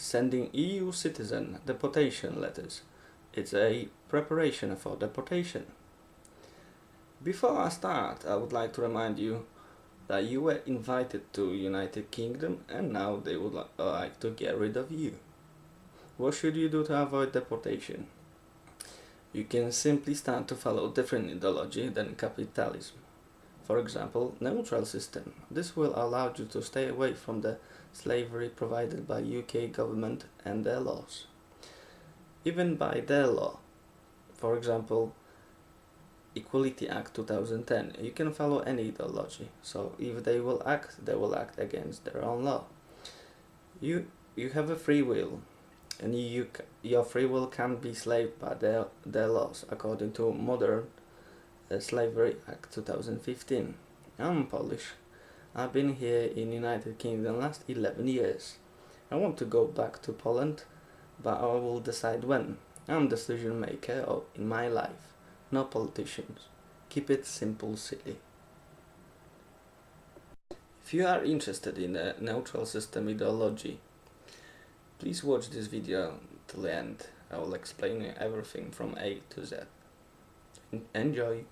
Sending EU citizen deportation letters. It's a preparation for deportation. Before I start, I would like to remind you that you were invited to United Kingdom and now they would like to get rid of you. What should you do to avoid deportation? You can simply start to follow different ideology than capitalism. For example, neutral system. This will allow you to stay away from the slavery provided by UK government and their laws. Even by their law. For example, Equality Act 2010. You can follow any ideology. So if they will act against their own law. You have a free will, and your free will can't be slaved by their laws according to modern Slavery Act 2015. I'm Polish. I've been here in United Kingdom last 11 years. I want to go back to Poland, but I will decide when. I'm decision maker in my life, no politicians. Keep it simple, silly. If you are interested in the neutral system ideology, please watch this video till the end. I will explain everything from A to Z. Enjoy!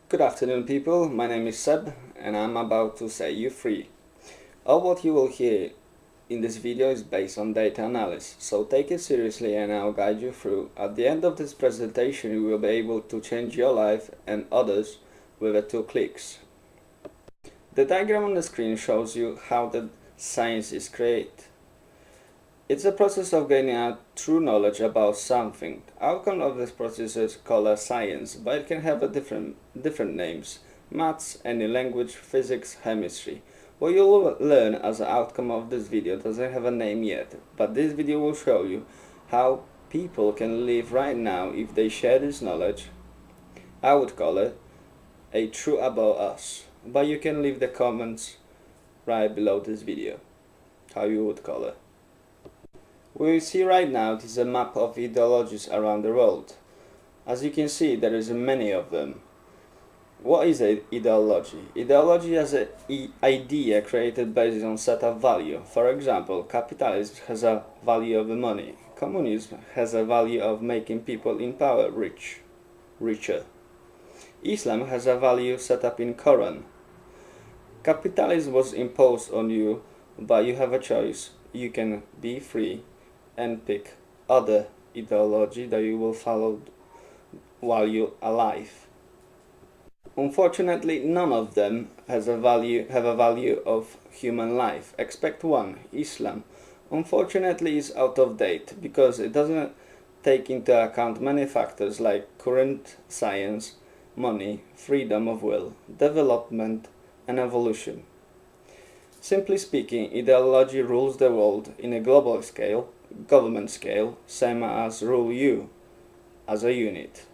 Good afternoon, people. My name is Seb and I'm about to set you free. All what you will hear in this video is based on data analysis, so take it seriously and I'll guide you through. At the end of this presentation you will be able to change your life and others with 2 clicks. The diagram on the screen shows you how the science is created. It's a process of gaining a true knowledge about something. Outcome of this process is called science, but it can have different names: maths, any language, physics, chemistry. What you'll learn as an outcome of this video doesn't have a name yet, but this video will show you how people can live right now if they share this knowledge. I would call it a truth about us, but you can leave the comments right below this video how you would call it. What you see right now is a map of ideologies around the world. As you can see, there is many of them. What is an ideology? Ideology is an idea created based on set of value. For example, capitalism has a value of money. Communism has a value of making people in power richer. Islam has a value set up in Quran. Capitalism was imposed on you, but you have a choice. You can be free and pick other ideology that you will follow while you're alive. Unfortunately, none of them have a value of human life, except one, Islam. Unfortunately, is out of date because it doesn't take into account many factors like current science, money, freedom of will, development, and evolution. Simply speaking, ideology rules the world in a global scale, government scale, same as rule you as a unit.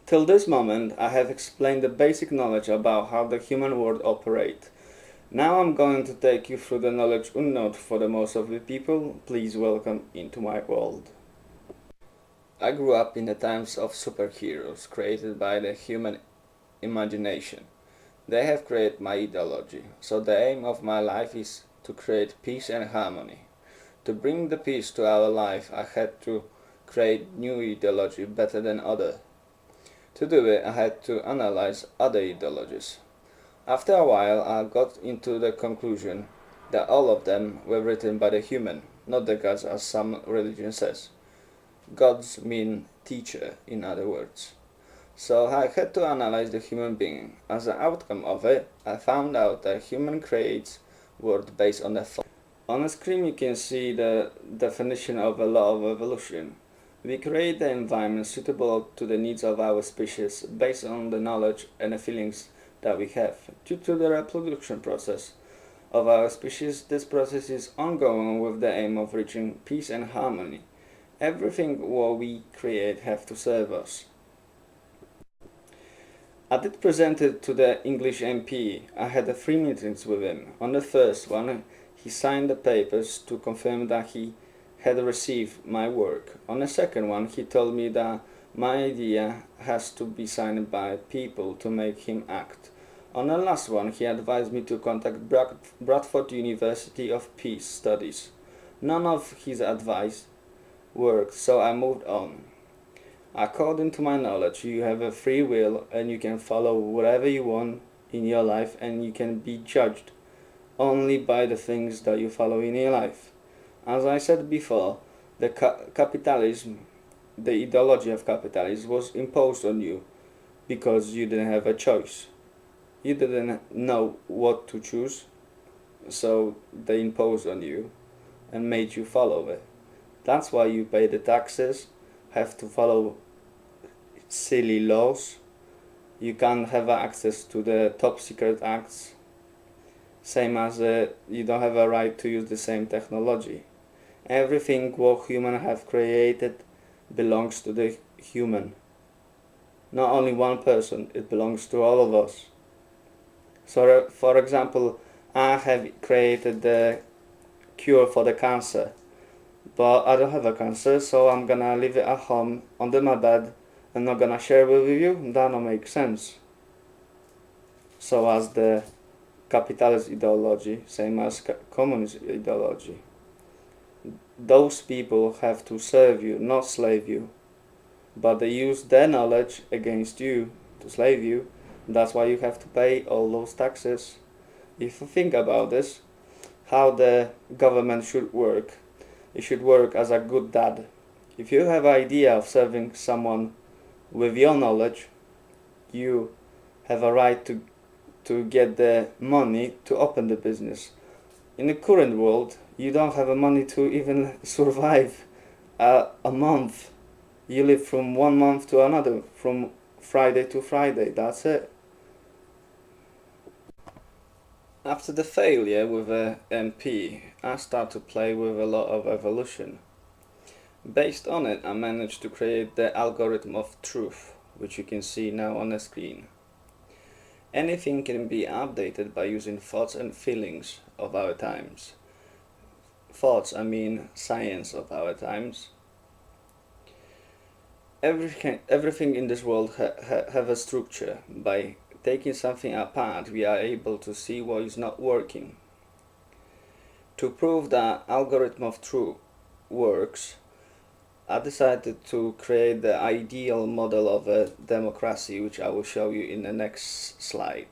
Till this moment, I have explained the basic knowledge about how the human world operates. Now I'm going to take you through the knowledge unknown for the most of the people. Please welcome into my world. I grew up in the times of superheroes created by the human imagination. They have created my ideology, so the aim of my life is to create peace and harmony. To bring the peace to our life, I had to create new ideology better than other. To do it, I had to analyze other ideologies. After a while, I got into the conclusion that all of them were written by the human, not the gods as some religion says. Gods mean teacher, in other words. So I had to analyze the human being. As an outcome of it, I found out that human creates world based on the thought. On the screen you can see the definition of a law of evolution. We create the environment suitable to the needs of our species based on the knowledge and the feelings that we have. Due to the reproduction process of our species, this process is ongoing with the aim of reaching peace and harmony. Everything what we create have to serve us. I did present it to the English MP. I had 3 meetings with him. On the first one, he signed the papers to confirm that he had received my work. On the second one, he told me that my idea has to be signed by people to make him act. On the last one, he advised me to contact Bradford University of Peace Studies. None of his advice worked, so I moved on. According to my knowledge, you have a free will and you can follow whatever you want in your life, and you can be judged only by the things that you follow in your life. As I said before, the capitalism, the ideology of capitalism was imposed on you because you didn't have a choice. You didn't know what to choose, so they imposed on you and made you follow it. That's why you pay the taxes, have to follow silly laws. You can't have access to the top secret acts, same as you don't have a right to use the same technology. Everything what humans have created belongs to the human. Not only one person, it belongs to all of us. So for example, I have created the cure for the cancer, but I don't have a cancer, so I'm gonna leave it at home under my bed and not gonna share it with you. That don't make sense. So as the capitalist ideology, same as communist ideology, those people have to serve you, not slave you, but they use their knowledge against you to slave you. That's why you have to pay all those taxes. If you think about this, how the government should work, it should work as a good dad. If you have an idea of serving someone with your knowledge, you have a right to get the money to open the business. In the current world, you don't have the money to even survive a month. You live from one month to another, from Friday to Friday, that's it. After the failure with a MP, I started to play with a lot of evolution. Based on it, I managed to create the algorithm of truth, which you can see now on the screen. Anything can be updated by using thoughts and feelings of our times. Thoughts, I mean science of our times. Everything in this world have a structure. By taking something apart, we are able to see what is not working. To prove that algorithm of truth works, I decided to create the ideal model of a democracy, which I will show you in the next slide.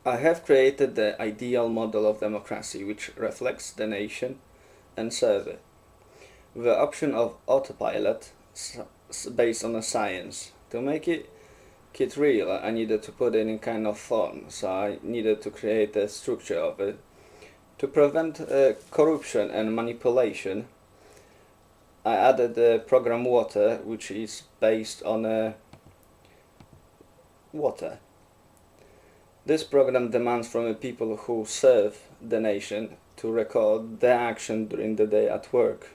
I have created the ideal model of democracy, which reflects the nation and serve it, with the option of autopilot based on the science. To make it real, I needed to put it in kind of form, so I needed to create a structure of it. To prevent corruption and manipulation, I added the program water, which is based on water. This program demands from the people who serve the nation to record their action during the day at work.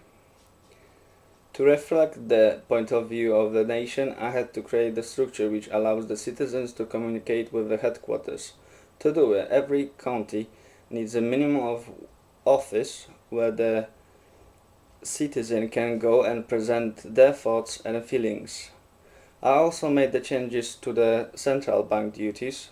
To reflect the point of view of the nation, I had to create the structure which allows the citizens to communicate with the headquarters. To do it, every county needs a minimum of office where the citizen can go and present their thoughts and feelings. I also made the changes to the central bank duties.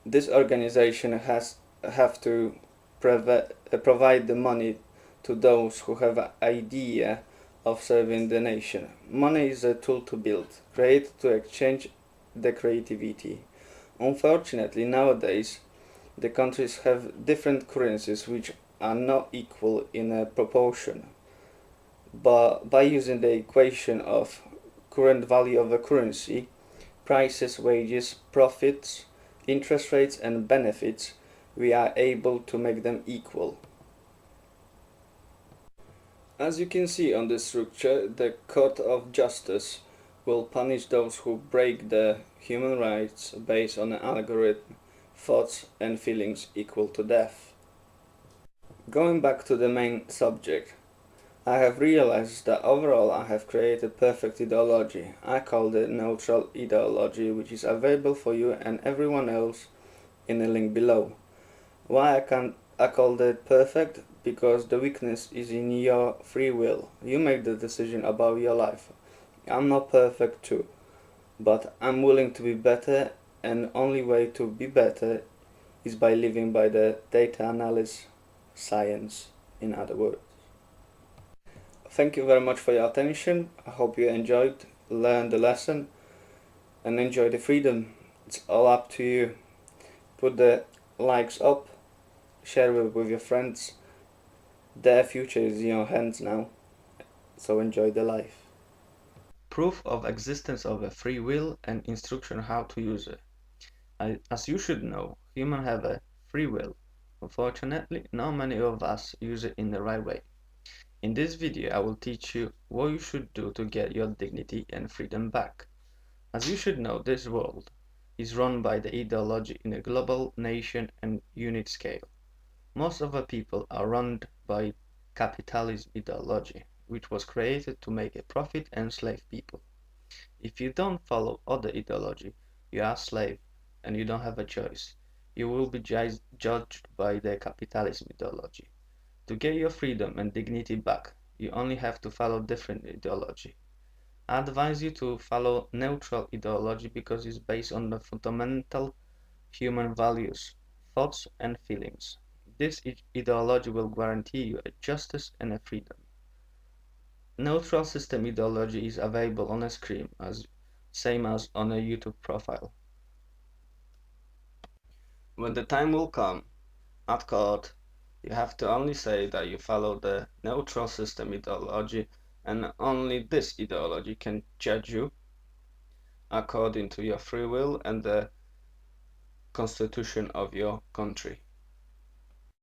This organization have to provide the money to those who have an idea of serving the nation. Money is a tool to build, create to exchange the creativity. Unfortunately, nowadays, the countries have different currencies which are not equal in a proportion. But by using the equation of current value of a currency, prices, wages, profits, interest rates and benefits, we are able to make them equal. As you can see on this structure, the court of justice will punish those who break the human rights based on an algorithm, thoughts and feelings equal to death. Going back to the main subject, I have realized that overall I have created perfect ideology. I call it neutral ideology, which is available for you and everyone else in the link below. Why I called it perfect? Because the weakness is in your free will. You make the decision about your life. I'm not perfect too, but I'm willing to be better, and only way to be better is by living by the data analysis science, in other words. Thank you very much for your attention. I hope you enjoyed, learned the lesson, and enjoy the freedom. It's all up to you. Put the likes up, share it with your friends. Their future is in your hands now, so enjoy the life. Proof of existence of a free will and instruction how to use it. As you should know, humans have a free will. Unfortunately, not many of us use it in the right way. In this video, I will teach you what you should do to get your dignity and freedom back. As you should know, this world is run by the ideology in a global nation and unit scale. Most of the people are run by capitalism ideology, which was created to make a profit and enslave people. If you don't follow other ideology, you are a slave and you don't have a choice. You will be judged by the capitalism ideology. To get your freedom and dignity back, you only have to follow different ideology. I advise you to follow neutral ideology because it's based on the fundamental human values, thoughts and feelings. This ideology will guarantee you a justice and a freedom. Neutral system ideology is available on a screen, same as on a YouTube profile. When the time will come, at court, you have to only say that you follow the neutral system ideology, and only this ideology can judge you according to your free will and the constitution of your country.